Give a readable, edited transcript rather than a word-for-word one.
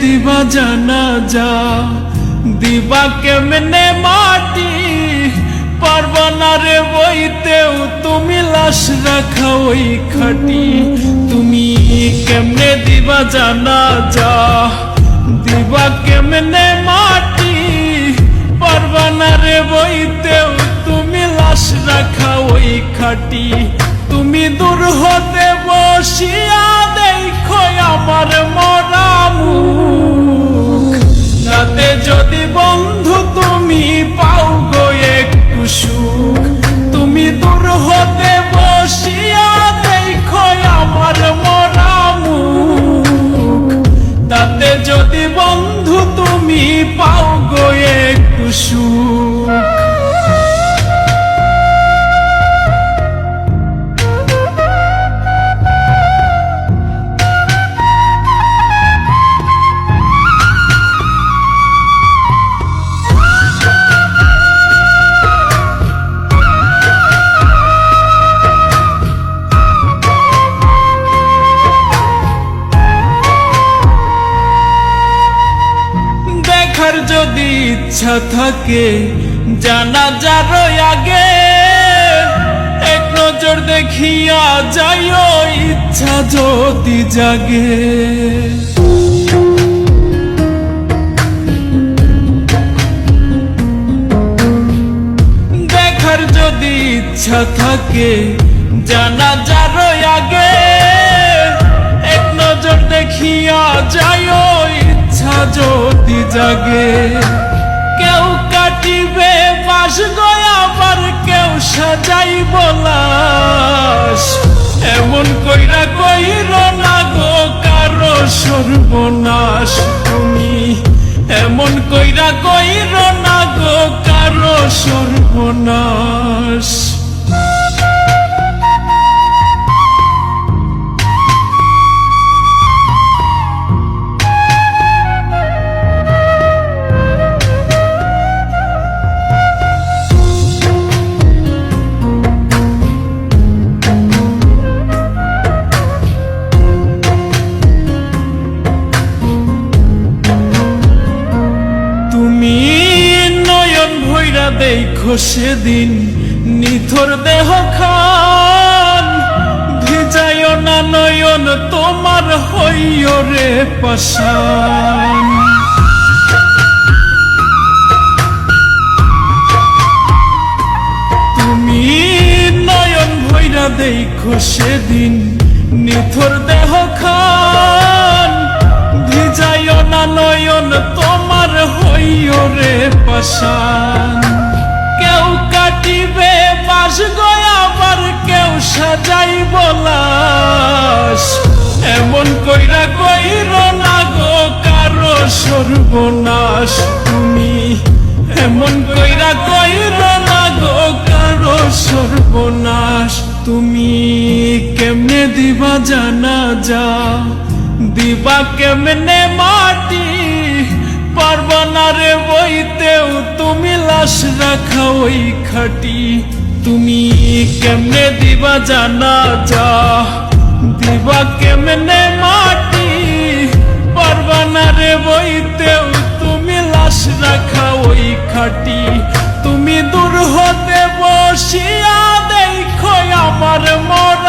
দিবা জানাজা, দিবা কেমনে মাটি, পারবা না রে বইতেও তুমি লাশ রাখা ওই খাটি। তুমি কেমনে দিবা জানাজা, দিবা কেমনে মাটি, পারবা না রে বইতেও তুমি লাশ রাখা ওই খাটি। তুমি দূর হতে বসিয়া দেখো আমার মরা মুখ, রাতে যদি বন্ধু তুমি পাও গো একটু সুখ। তুমি দূর হতে বসিয়া দেখো আমার মরা মুখ, তাতে যদি বন্ধু তুমি পাও গো একটু সুখ। দেখার যদি ইচ্ছা থাকে জানাজার আগে, এক নজর দেখিয়া যাইও ইচ্ছা যদি জাগে। দেখার যদি ইচ্ছা থাকে জানাজার আগে, এক নজর দেখিয়া যাইও ইচ্ছা যদি জাগে। কেউ কাটিবে বাস গো আবার কেউ সাজাইব লাশ, এমন কইরা কইর না গো কারো সর্বনাশ। তুমি এমন কইরা কইর না গো কারো সর্বনাশ। দেখো সেদিন নিথর দেহ খান, ভিজাইও না নয়ন তোমার হইও রে পাষাণ। তুমি নয়ন ভৈরা দেখো সেদিন নিথর দেহ খান, ভিজাইও না নয়ন তোমার হইও রে পাষাণ। কেউ কাটিবে বাস গো আবার কেউ সাজাইব লাশ, এমন কইরা কইর না গো কারো সর্বনাশ। তুমি এমন কইরা কইর না গো কারো সর্বনাশ। তুমি কেমনে দিবা জানাজা, দিবা কেমনে মাটি, পারবা না রে বইতেও তুমি লাশ রাখা ওই খাটি। তুমি কেমনে দিবা জানাজা, দিবা কেমনে মাটি, পারবা না রে বইতেও তুমি লাশ রাখা ওই খাটি। তুমি দূর হতে বসিয়া দেখো আমার মরা